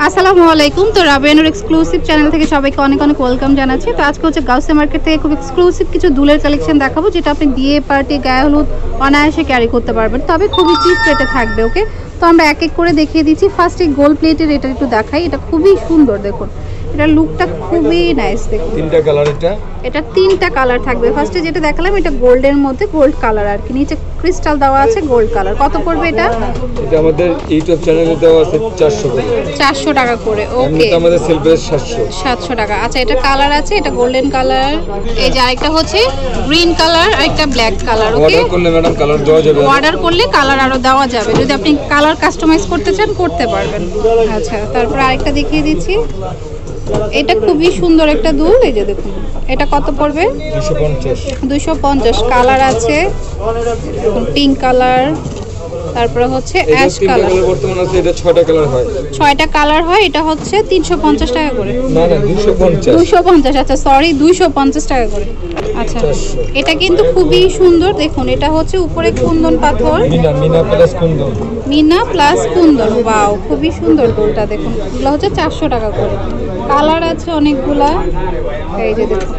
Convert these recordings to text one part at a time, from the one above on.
আসসালামু আলাইকুম। তো রাবিয়ানুর এক্সক্লুসিভ চ্যানেল থেকে সবাইকে অনেক অনেক ওয়েলকাম জানাচ্ছি। তো আজকে হচ্ছে গাউসিয়া মার্কেট থেকে খুব এক্সক্লুসিভ কিছু দুলের কালেকশন দেখাবো, যেটা আপনি বিয়ে পার্টি গায়ে হলুদ অনায়াসে ক্যারি করতে পারবেন, তবে খুবই চিপ রেটে থাকবে। ওকে, তো আমরা এক এক করে দেখিয়ে দিচ্ছি। ফার্স্টে গোল্ড প্লেটের এটা একটু দেখাই। এটা খুবই সুন্দর, দেখুন এটা লুকটা খুবই নাইস। দেখুন তিনটা কালার, এটা তিনটা কালার থাকবে। ফার্স্টে যেটা দেখালাম এটা গোল্ডের মধ্যে গোল্ড কালার আর কি, নিচে ক্রিস্টাল দেওয়া আছে গোল্ড কালার। কত পড়বে এটা? এটা আমাদের ইউটিউব চ্যানেলে দেওয়া আছে 400 টাকা করে। ওকে, এমনিতে আমাদের সেল প্রাইস 700 টাকা। আচ্ছা, এটা কালার আছে, এটা গোল্ডেন কালার। এই যে আরেকটা হচ্ছে গ্রিন কালার আর একটা ব্ল্যাক কালার। ওকে, অর্ডার করলে ম্যাডাম কালার দেওয়া যাবে, অর্ডার করলে কালার আরো দেওয়া যাবে, যদি আপনি কালার কাস্টমাইজ করতে চান করতে পারবেন। আচ্ছা, তারপর আরেকটা দেখিয়ে দিচ্ছি। এটা খুবই সুন্দর একটা দুল। এই যে দেখুন এটা কত পড়বে? 250। কালার আছে পিঙ্ক কালার, তারপরে হচ্ছে অ্যাশ কালার। বর্তমানে আছে এটা 6টা কালার হয়, 6টা কালার হয়। এটা হচ্ছে 350 টাকা করে। না না 250। আচ্ছা সরি, 250 টাকা করে। আচ্ছা, এটা কিন্তু খুবই সুন্দর। দেখুন এটা হচ্ছে উপরে কুন্দন পাথর, মিনা প্লাস কুন্দন। ওয়াও, খুবই সুন্দর দুলটা। দেখুন এগুলো হচ্ছে 400 টাকা করে। কালার আছে অনেকগুলা। এই যে দেখুন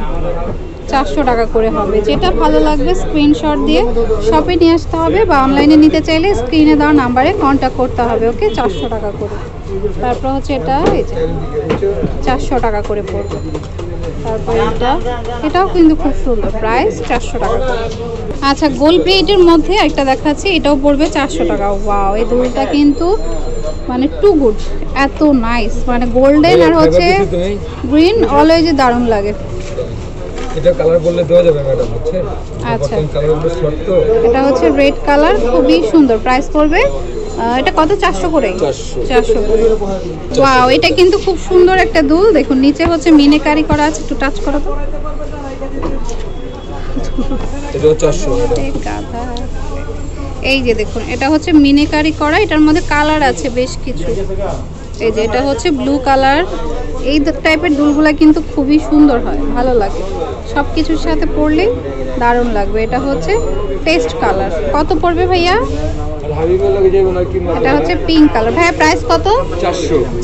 400 টাকা করে হবে। যেটা ভালো লাগবে স্ক্রিনশট দিয়ে শপে নিয়ে আসতে হবে, বা অনলাইনে নিতে চাইলে স্ক্রিনে দেওয়া নাম্বারে কন্ট্যাক্ট করতে হবে। ওকে, 400 টাকা করে। তারপর হচ্ছে এটা, এই যে 400 টাকা করে পড়বে। তারপর এটাও কিন্তু খুব সুন্দর, প্রাইস 400 টাকা করে। আচ্ছা, গোল্ড প্লেটের মধ্যে একটা দেখাচ্ছি, এটাও পড়বে 400 টাকা। ওয়াও, এই দুলটা কিন্তু মানে টু গুড, এত নাইস, মানে গোল্ডেন আর হচ্ছে গ্রিন অলওয়েজ দারুণ লাগে। এটা কালার বললে দেওয়া যাবে ম্যাডাম, হচ্ছে আচ্ছা, কালারগুলো শর্ট তো। এটা হচ্ছে রেড কালার, খুবই সুন্দর। প্রাইস পড়বে এটা কত? 400 করে। 400 করে। ওয়াও, এটা কিন্তু খুব সুন্দর একটা দুল। দেখুন নিচে হচ্ছে মিনেকারি করা আছে, একটু টাচ করো তো। এটা 400 এই যে দেখুন এটা হচ্ছে মিনেকারি করা, এটার মধ্যে কালার আছে বেশ কিছু। এই যে এটা হচ্ছে ব্লু কালার। এই টাইপের দুলগুলা কিন্তু খুবই সুন্দর হয়, ভালো লাগে, সব কিছুর সাথে পরলেই দারুণ লাগবে। এটা হচ্ছে পেস্ট কালার। কত পড়বে ভাইয়া? এটা হচ্ছে পিঙ্ক কালার। ভাইয়া প্রাইস কত?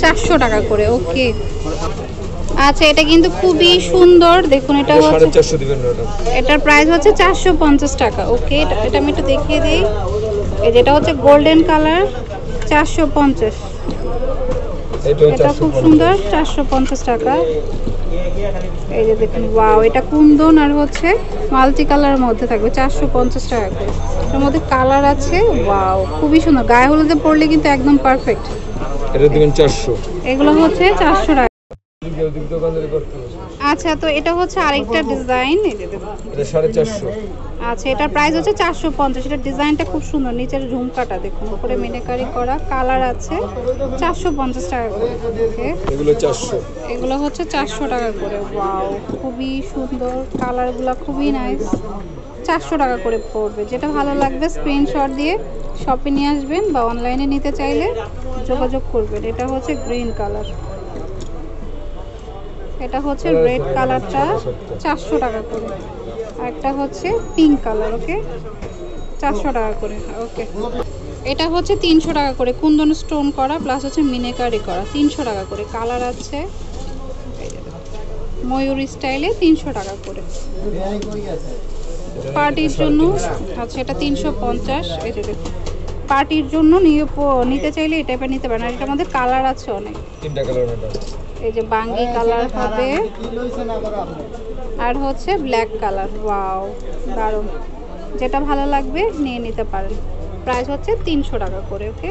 400 টাকা করে। ওকে, আচ্ছা এটা কিন্তু খুবই সুন্দর। দেখুন এটা হচ্ছে 450 দিবেন ম্যাডাম, এটার প্রাইস হচ্ছে 450 টাকা। ওকে, এটা আমি একটু দেখিয়ে দিই। এই যেটা হচ্ছে গোল্ডেন কালার, 450। এটা খুব সুন্দর, 450 টাকা। এই যে দেখুন, ওয়াও, এটা কুন্দন আর হচ্ছে মাল্টি কালারের মধ্যে থাকবে, 450 টাকা করে। এর মধ্যে কালার আছে। ওয়াও, খুবই সুন্দর, গায়ে হলুদে পরলে কিন্তু একদম পারফেক্ট। এটা দিবেন 400। এগুলো হচ্ছে 400 টাকা। আচ্ছা, তো এটা হচ্ছে আরেকটা ডিজাইন। এই যে দেখুন এটা 450। আচ্ছা, এটার প্রাইস হচ্ছে 450। এটা ডিজাইনটা খুব সুন্দর, নিচের ঝুমকাটা দেখুন, উপরে মিনাকারি করা, কালার আছে, 450 টাকা করে। ওকে, এগুলো 400। এগুলো হচ্ছে 400 টাকা করে। ওয়াও, খুবই সুন্দর, কালারগুলো খুবই নাইস। 400 টাকা করে পড়বে। যেটা ভালো লাগবে স্ক্রিনশট দিয়ে শপে নিয়ে আসবেন, বা অনলাইনে নিতে চাইলে যোগাযোগ করবেন। এটা হচ্ছে গ্রিন কালার, এটা হচ্ছে রেড কালারটা 400 টাকা করে, আর একটা হচ্ছে পিঙ্ক কালার। ওকে, 400 টাকা করে। ওকে, এটা হচ্ছে 300 টাকা করে, কুন্দন স্টোন করা প্লাস হচ্ছে মিনেকারি করা, 300 টাকা করে। কালার আছে ময়ূরী স্টাইলে, 300 টাকা করে পার্টির জন্য। আচ্ছা, এটা 350। এই যে দেখুন পার্টির জন্য নিতে চাইলে এই টাইপের নিতে পারেন। আর এটার মধ্যে কালার আছে অনেক, তিনটা কালার ম্যাডাম। এই যে বাঙ্গি কালার হবে, আর হচ্ছে ব্ল্যাক কালার। ওয়াও, দারুণ, যেটা ভালো লাগবে নিয়ে নিতে পারেন। প্রাইস হচ্ছে 300 টাকা করে। ওকে,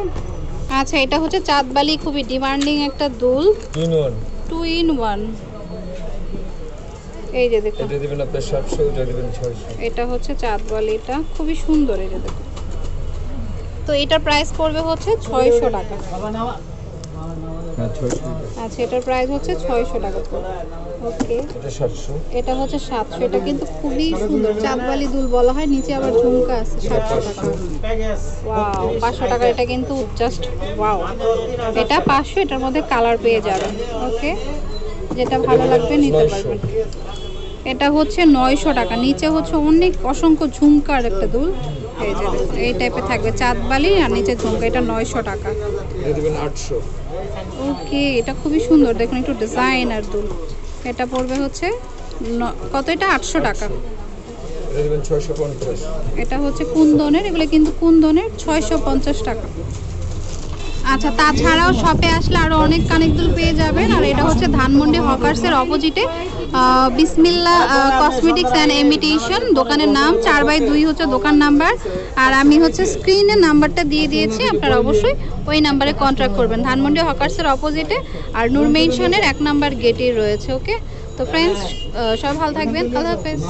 আচ্ছা এটা হচ্ছে চাঁদবালি, খুবই ডিমান্ডিং একটা দুল, 2 in 1। এই যে দেখুন এটা দিবেন আপনি 700, এটা দিবেন 600। এটা হচ্ছে চাঁদবালি, এটা খুবই সুন্দর। এই যে দেখুন, তো এটার প্রাইস পড়বে হচ্ছে 600 টাকা। আচ্ছা, এটার প্রাইস হচ্ছে 600 টাকা করে। ওকে, এটা 700। এটা হচ্ছে 700। এটা কিন্তু খুবই সুন্দর, চাঁদবালি দুল বলা হয়, নিচে আবার ঝুমকা আছে। 700 টাকা। ওয়াও, 500 টাকা। এটা কিন্তু জাস্ট ওয়াও, এটা 500। এটার মধ্যে কালার পেয়ে যাবেন। ওকে, যেটা ভালো লাগবে নিতে পারবেন। এটা হচ্ছে 900 টাকা। নিচে হচ্ছে অনেক অসংখ্য ঝুমকার একটা দুল, এই যে এই টাইপের থাকবে চাঁদবালি আর নিচে ঝুমকা, এটা 900 টাকা। এটা দিবেন 800। ওকে, এটা খুবই সুন্দর, দেখুন একটু ডিজাইনার দুল। এটা পড়বে হচ্ছে কত, এটা 800 টাকা। এটা দিবেন 650। এটা হচ্ছে কুন্দনের, এগুলো কিন্তু কুন্দনের 650 টাকা। আচ্ছা, তাছাড়াও শপে আসলে আরও অনেক কানের দুল পেয়ে যাবেন। আর এটা হচ্ছে ধানমন্ডি হকার্সের অপোজিটে বিসমিল্লা কসমেটিক্স অ্যান্ড ইমিটেশন, দোকানের নাম 4/2 হচ্ছে দোকান নাম্বার। আর আমি হচ্ছে স্ক্রিনে নাম্বারটা দিয়ে দিয়েছি, আপনারা অবশ্যই ওই নাম্বারে কন্ট্যাক্ট করবেন। ধানমন্ডি হকার্সের অপোজিটে আর নূর মেনশনের 1 নাম্বার গেটেই রয়েছে। ওকে, তো ফ্রেন্ডস সবাই ভালো থাকবেন, আল্লাহ হাফেজ।